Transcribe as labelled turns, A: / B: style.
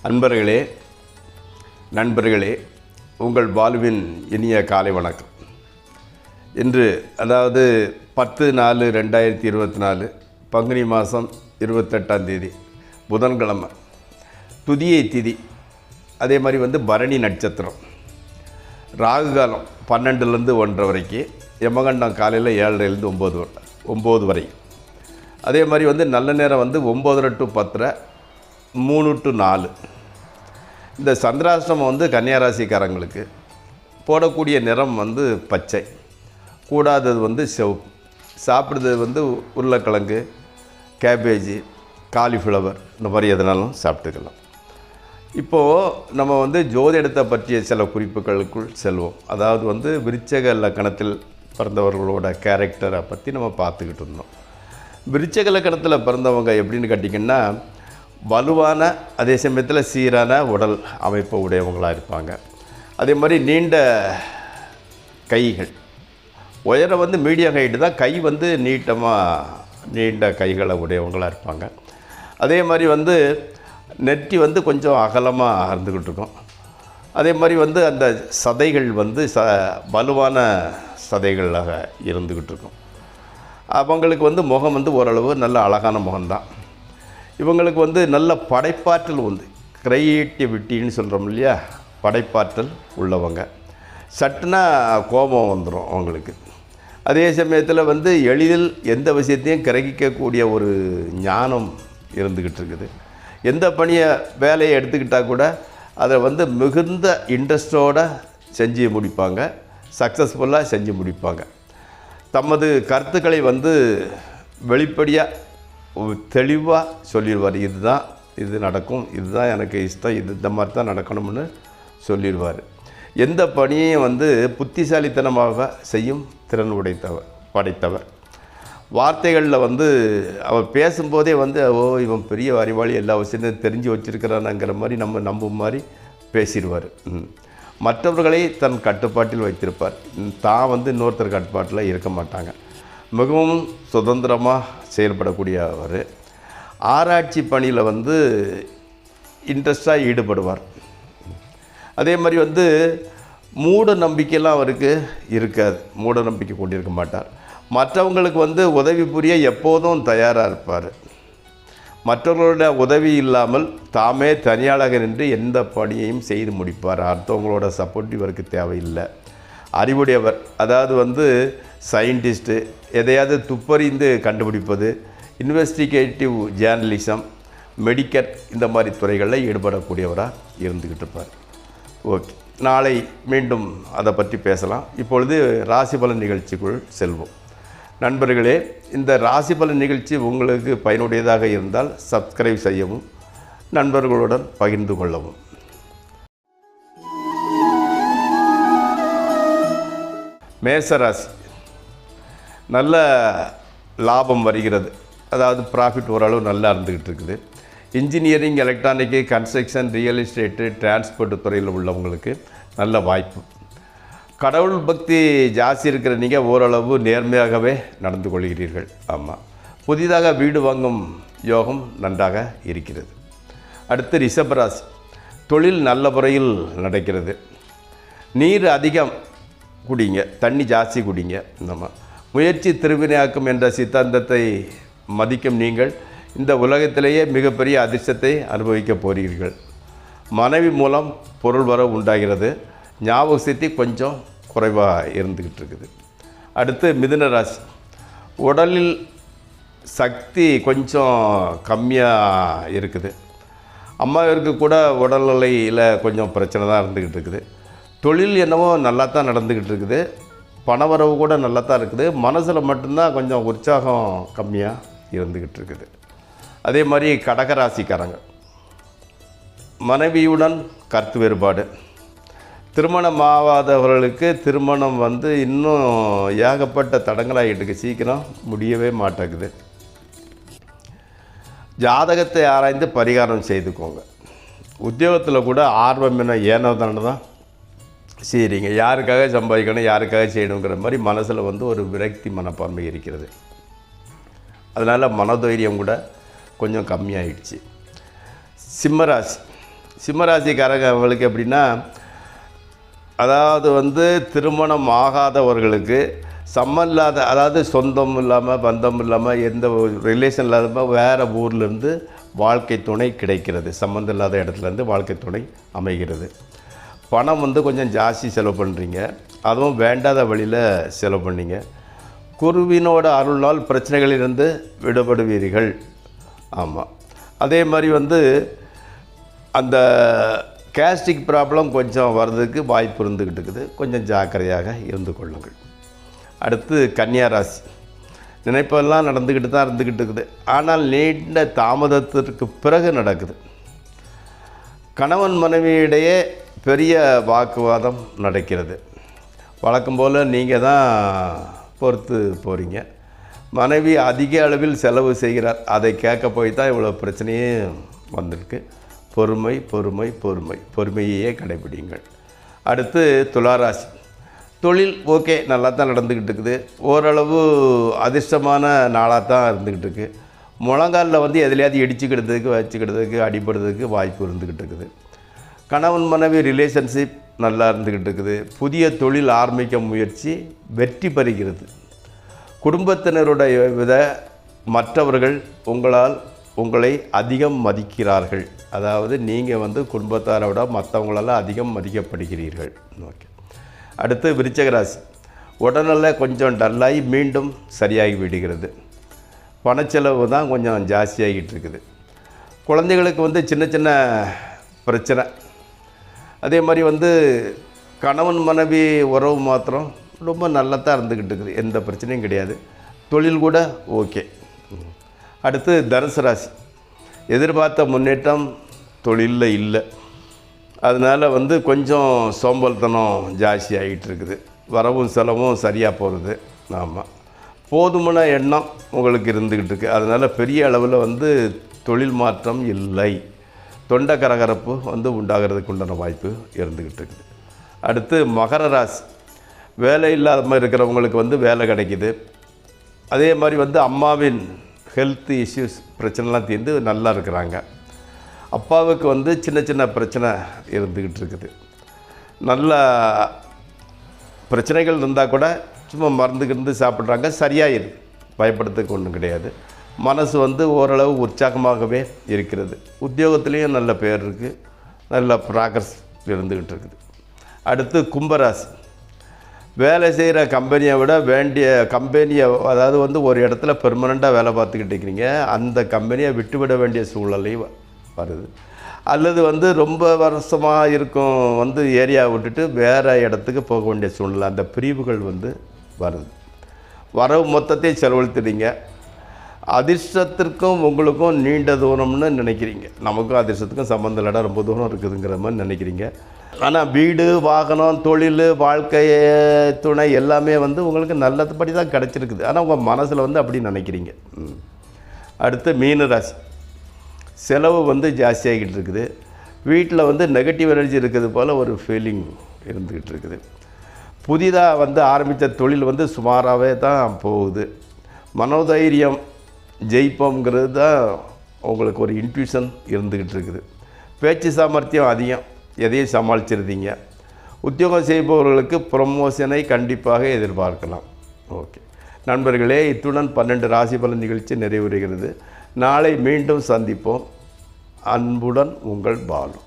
A: அன்பர்களே, நண்பர்களே, உங்கள் வாழ்வின் இனிய காலை வணக்கம். இன்று அதாவது 10/4/2024 பங்குனி மாதம் 28ஆம் தேதி புதன்கிழமை, துதியை திதி. அதே மாதிரி பரணி நட்சத்திரம், ராகு காலம் 12லேருந்து 1:30 வரைக்கும், யமகண்டம் காலையில் 7:30லேருந்து 9 வரை. அதே மாதிரி நல்ல நேரம் 9:30 to 10, 3 to 4. இந்த சந்திராஷ்டமம் கன்னியாராசிக்காரங்களுக்கு போடக்கூடிய நிறம் பச்சை, கூடாதது சிவப்பு, சாப்பிட்றது உருளைக்கிழங்கு, கேபேஜி, காலிஃப்ளவர், இந்த மாதிரி எதனாலும் சாப்பிட்டுக்கலாம். இப்போது நம்ம ஜோதிடத்தை பற்றிய சில குறிப்புகளுக்குள் செல்வோம். அதாவது விருச்சக லக்கணத்தில் பிறந்தவர்களோட கேரக்டரை பற்றி நம்ம பார்த்துக்கிட்டு இருந்தோம். விருச்சக லக்கணத்தில் பிறந்தவங்க எப்படின்னு கேட்டிங்கன்னா, வலுவான அதே சமயத்தில் சீரான உடல் அமைப்பு உடையவங்களாக இருப்பாங்க. அதே மாதிரி நீண்ட கைகள், உயரம் மீடியம் ஹைட்டு தான், கை நீட்டமாக நீண்ட கைகளை உடையவங்களாக இருப்பாங்க. அதே மாதிரி நெற்றி கொஞ்சம் அகலமாக இருந்துக்கிட்டு இருக்கும். அதே மாதிரி அந்த சதைகள் வலுவான சதைகளாக இருந்துக்கிட்டு இருக்கும். அவங்களுக்கு முகம் ஓரளவு நல்ல அழகான முகம்தான். இவங்களுக்கு நல்ல படைப்பாற்றல் கிரியேட்டிவிட்டின்னு சொல்கிறோம் இல்லையா, படைப்பாற்றல் உள்ளவங்க. சட்டுனா கோபம் வந்துடும் அவங்களுக்கு. அதே சமயத்தில் எளிதில் எந்த விஷயத்தையும் கிரகிக்கக்கூடிய ஒரு ஞானம் இருந்துக்கிட்டு இருக்குது. எந்த வேலையை எடுத்துக்கிட்டால் கூட அதை மிகுந்த இன்ட்ரெஸ்டோடு செஞ்சு முடிப்பாங்க, சக்ஸஸ்ஃபுல்லாக செஞ்சு முடிப்பாங்க. தமது கருத்துக்களை வெளிப்படையாக தெளிவாக சொல்லிடுவார். இது நடக்கும், இதுதான் எனக்கு இஷ்டம், இது இந்த மாதிரி தான் நடக்கணும்னு சொல்லிடுவார். எந்த பணியையும் புத்திசாலித்தனமாக செய்யும் திறன் படைத்தவர். வார்த்தைகளில் அவர் பேசும்போதே இவன் பெரிய அறிவாளி, எல்லா விஷயத்தையும் தெரிஞ்சு வச்சுருக்கிறானுங்கிற மாதிரி நம்ம நம்பும் மாதிரி பேசிடுவார். மற்றவர்களை தன் கட்டுப்பாட்டில் வைத்திருப்பார். தான் இன்னொருத்தர் கட்டுப்பாட்டில் இருக்க மாட்டாங்க. மிகவும் சுதந்திரமாக செயல்படக்கூடியவர். ஆராய்ச்சி பணியில் இன்ட்ரெஸ்டாக ஈடுபடுவார். அதே மாதிரி மூட நம்பிக்கையெல்லாம் அவருக்கு இருக்காது. மூட நம்பிக்கை கொண்டிருக்க மாட்டார். மற்றவங்களுக்கு உதவி புரிய எப்போதும் தயாராக இருப்பார். மற்றவர்களோட உதவி இல்லாமல் தாமே தனியாளாக நின்று எந்த பணியையும் செய்து முடிப்பார். அடுத்தவங்களோட சப்போர்ட் இவருக்கு தேவையில்லை. அறிவுடையவர், அதாவது சயின்டிஸ்ட்டு, எதையாவது துப்பறிந்து கண்டுபிடிப்பது, இன்வெஸ்டிகேட்டிவ் ஜேர்னலிசம், மெடிக்கல், இந்த மாதிரி துறைகளில் ஈடுபடக்கூடியவராக இருந்துக்கிட்டு இருப்பார். ஓகே, நாளை மீண்டும் அதை பற்றி பேசலாம். இப்பொழுது ராசிபலன் நிகழ்ச்சிக்குள் செல்வோம். நண்பர்களே, இந்த ராசிபலன் நிகழ்ச்சி உங்களுக்கு பயனுடையதாக இருந்தால் சப்ஸ்கிரைப் செய்யவும், நண்பர்களுடன் பகிர்ந்து கொள்ளவும். மேசராசி, நல்ல லாபம் வருகிறது. அதாவது ப்ராஃபிட் ஓரளவு நல்லா இருந்துக்கிட்டு இருக்குது. Engineering, electronic, construction, real estate, transport துறையில் உள்ளவங்களுக்கு நல்ல வாய்ப்பு. கடவுள் பக்தி ஜாஸ்தி இருக்கிற நீங்கள் ஓரளவு நேர்மையாகவே நடந்து கொள்கிறீர்கள். ஆமாம், புதிதாக வீடு வாங்கும் யோகம் நன்றாக இருக்கிறது. அடுத்து ரிஷபராசி, தொழில் நல்ல முறையில் நடக்கிறது. நீர் அதிகம் குடிங்க, தண்ணி ஜாஸ்தி குடிங்க. நம்ம முயற்சி திருவினையாக்கும் என்ற சித்தாந்தத்தை மதிக்கும் நீங்கள் இந்த உலகத்திலேயே மிகப்பெரிய அதிர்ஷ்டத்தை அனுபவிக்கப் போகிறீர்கள். மனைவி மூலம் பொருள் வரவு உண்டாகிறது. ஞாபக சக்தி கொஞ்சம் குறைவாக இருந்துக்கிட்டு இருக்குது. அடுத்து மிதுன ராசி, உடலில் சக்தி கொஞ்சம் கம்மியாக இருக்குது. அம்மாவிற்கு கூட உடல்நிலையில் கொஞ்சம் பிரச்சனை தான் இருந்துக்கிட்டு இருக்குது. தொழில் என்னவோ நல்லா தான் நடந்துக்கிட்டு இருக்குது. பணவரவு கூட நல்லா தான் இருக்குது. மனசில் மட்டும்தான் கொஞ்சம் உற்சாகம் கம்மியாக இருந்துக்கிட்டு இருக்குது. அதே மாதிரி கடகராசிக்காரங்க, மனைவியுடன் கருத்து வேறுபாடு. திருமணம் ஆகாதவர்களுக்கு திருமணம் இன்னும் ஏகப்பட்ட தடங்களாகிட்டு சீக்கிரம் முடியவே மாட்டேங்குது. ஜாதகத்தை ஆராய்ந்து பரிகாரம் செய்துக்கோங்க. உத்தியோகத்தில் கூட ஆர்வம் என்ன ஏனோ தானே தான் செய்கிறீங்க. யாருக்காக சம்பாதிக்கணும், யாருக்காக செய்யணுங்கிற மாதிரி மனசில் ஒரு விரக்தி மனப்பான்மை இருக்கிறது. அதனால் மனதைரியம் கூட கொஞ்சம் கம்மியாயிடுச்சு. சிம்மராசி, சிம்மராசிக்காரங்க அவங்களுக்கு எப்படின்னா, அதாவது வந்து திருமணம் ஆகாதவர்களுக்கு சம்மந்தம் இல்லாத, அதாவது சொந்தம் இல்லாமல் பந்தம் இல்லாமல் எந்த ரிலேஷன் இல்லாத வேறு ஊர்லேருந்து வாழ்க்கை துணை கிடைக்கிறது. சம்மந்தம் இல்லாத இடத்துலேருந்து வாழ்க்கை துணை அமைகிறது. பணம் வந்து கொஞ்சம் ஜாஸ்தி செலவு பண்ணுறீங்க, அதுவும் வேண்டாத வழியில் செலவு பண்ணிங்க. குருவினோட அருளால் பிரச்சனைகளிலிருந்து விடுபடுவீர்கள். ஆமாம். அதே மாதிரி வந்து அந்த கேஸ்ட்ரிக் ப்ராப்ளம் கொஞ்சம் வர்றதுக்கு வாய்ப்பு இருந்துக்கிட்டு இருக்குது. கொஞ்சம் ஜாக்கிரதையாக இருந்து கொள்ளுங்கள். அடுத்து கன்னியா ராசி. நினைப்பெல்லாம் நடந்துக்கிட்டு தான் இருந்துக்கிட்டு இருக்குது. ஆனால் நீண்ட தாமதத்திற்கு பிறகு நடக்குது. கணவன் மனைவியிடையே பெரிய வாக்குவாதம் நடக்கிறது. வழக்கம் போல் நீங்கள் தான் பொறுத்து போகிறீங்க. மனைவி அதிக அளவில் செலவு செய்கிறார். அதை கேட்க போய் தான் இவ்வளோ பிரச்சனையே வந்திருக்கு. பொறுமை பொறுமை பொறுமை பொறுமையே கடைபிடிங்கள். அடுத்து துளாராசி. தொழில் ஓகே, நல்லா தான் நடந்துக்கிட்டு இருக்குது. ஓரளவு அதிர்ஷ்டமான நாளாக தான் இருந்துக்கிட்டு இருக்குது. முழங்காலில் வந்து எதுலையாவது இடிச்சுக்கிடுறதுக்கு வச்சுக்கிடுறதுக்கு அடிபடுறதுக்கு வாய்ப்பு இருந்துக்கிட்டு இருக்குது. கணவன் மனைவி ரிலேஷன்ஷிப் நல்லா இருந்துக்கிட்டு இருக்குது. புதிய தொழில் ஆரம்பிக்க முயற்சி வெற்றி பெறுகிறது. குடும்பத்தினருடைய விட மற்றவர்கள் உங்களை அதிகம் மதிக்கிறார்கள். அதாவது நீங்கள் வந்து குடும்பத்தாரை விட மற்றவங்களெல்லாம் அதிகம் மதிக்கப்படுகிறீர்கள். ஓகே. அடுத்து விருச்சிக ராசி. உடல்நிலை கொஞ்சம் டல்லாகி மீண்டும் சரியாகி விடுகிறது. பணச்செலவு தான் கொஞ்சம் ஜாஸ்தியாகிட்டு இருக்குது. குழந்தைகளுக்கு வந்து சின்ன சின்ன பிரச்சனை. அதே மாதிரி வந்து கணவன் மனைவி உறவு மாத்திரம் ரொம்ப நல்லா தான் இருந்துக்கிட்டு இருக்குது. எந்த பிரச்சனையும் கிடையாது. தொழில் கூட ஓகே. அடுத்து தனுசு ராசி. எதிர்பார்த்த முன்னேற்றம் தொழிலில் இல்லை. அதனால் வந்து கொஞ்சம் சோம்பல்தனம் ஜாஸ்தி ஆகிட்டு இருக்குது. வரவும் செலவும் சரியாக போகிறது. ஆமாம். போதுமான எண்ணம் உங்களுக்கு இருந்துக்கிட்டு இருக்குது. அதனால் பெரிய அளவில் வந்து தொழில் மாற்றம் இல்லை. தொண்டை கரகரப்பு வந்து உண்டாகிறதுக்கு உண்டான வாய்ப்பு இருந்துக்கிட்டு இருக்குது. அடுத்து மகர ராசி. வேலை இல்லாத மாதிரி இருக்கிறவங்களுக்கு வந்து வேலை கிடைக்கிது. அதே மாதிரி வந்து அம்மாவின் ஹெல்த் இஷ்யூஸ் பிரச்சனைலாம் தீர்ந்து நல்லா இருக்கிறாங்க. அப்பாவுக்கு வந்து சின்ன சின்ன பிரச்சனை இருந்துக்கிட்டு இருக்குது. நல்ல பிரச்சனைகள் இருந்தால் கூட சும்மா மருந்துக்கிருந்து சாப்பிட்றாங்க, சரியாயிடுது. பயப்படுறதுக்கு ஒன்றும் கிடையாது. மனசு வந்து ஓரளவு உற்சாகமாகவே இருக்கிறது. உத்தியோகத்துலேயும் நல்ல பேர் இருக்குது. நல்ல ப்ராக்ரஸ் இருந்துக்கிட்டு இருக்குது. அடுத்து கும்பராசி. வேலை செய்கிற கம்பெனியை விட வேண்டிய கம்பெனியை, அதாவது வந்து ஒரு இடத்துல பெர்மனெண்ட்டாக வேலை பார்த்துக்கிட்டு இருக்கிறீங்க, அந்த கம்பெனியை விட்டுவிட வேண்டிய சூழ்நிலையும் வருது. அல்லது வந்து ரொம்ப வருஷமாக இருக்கும் வந்து ஏரியா விட்டுட்டு வேறு இடத்துக்கு போக வேண்டிய சூழ்நிலை, அந்த பிரிவுகள் வந்து வருது. வரவு மொத்தத்தையும் செலவழித்துடுங்க. அதிர்ஷ்டத்திற்கும் உங்களுக்கும் நீண்ட தூரம்னு நினைக்கிறீங்க. நமக்கும் அதிர்ஷ்டத்துக்கும் சம்மந்தம் இல்லைடா, ரொம்ப தூரம் இருக்குதுங்கிற மாதிரி நினைக்கிறீங்க. ஆனால் வீடு, வாகனம், தொழில், வாழ்க்கை துணை எல்லாமே வந்து உங்களுக்கு நல்லதுபடி தான் கிடச்சிருக்குது. ஆனால் உங்கள் மனசில் வந்து அப்படி நினைக்கிறீங்க. அடுத்து மீன ராசி. செலவு வந்து ஜாஸ்தியாகிட்டு இருக்குது. வீட்டில் வந்து நெகட்டிவ் எனர்ஜி இருக்குது போல் ஒரு ஃபீலிங் இருந்துக்கிட்டு இருக்குது. புதிதாக வந்து ஆரம்பித்த தொழில் வந்து சுமாராகவே தான் போகுது. மனோதைரியம் ஜெயிப்போங்கிறது தான் உங்களுக்கு ஒரு இன்ட்யூஷன் இருந்துக்கிட்டு இருக்குது. பேச்சு சாமர்த்தியம் அதிகம், எதையும் சமாளிச்சிருந்தீங்க. உத்தியோகம் செய்பவர்களுக்கு ப்ரமோஷனை கண்டிப்பாக எதிர்பார்க்கலாம். ஓகே நண்பர்களே, இத்துடன் 12 ராசி பலன் நிகழ்ச்சி நிறைவுறுகிறது. நாளை மீண்டும் சந்திப்போம். அன்புடன் உங்கள் பாலு.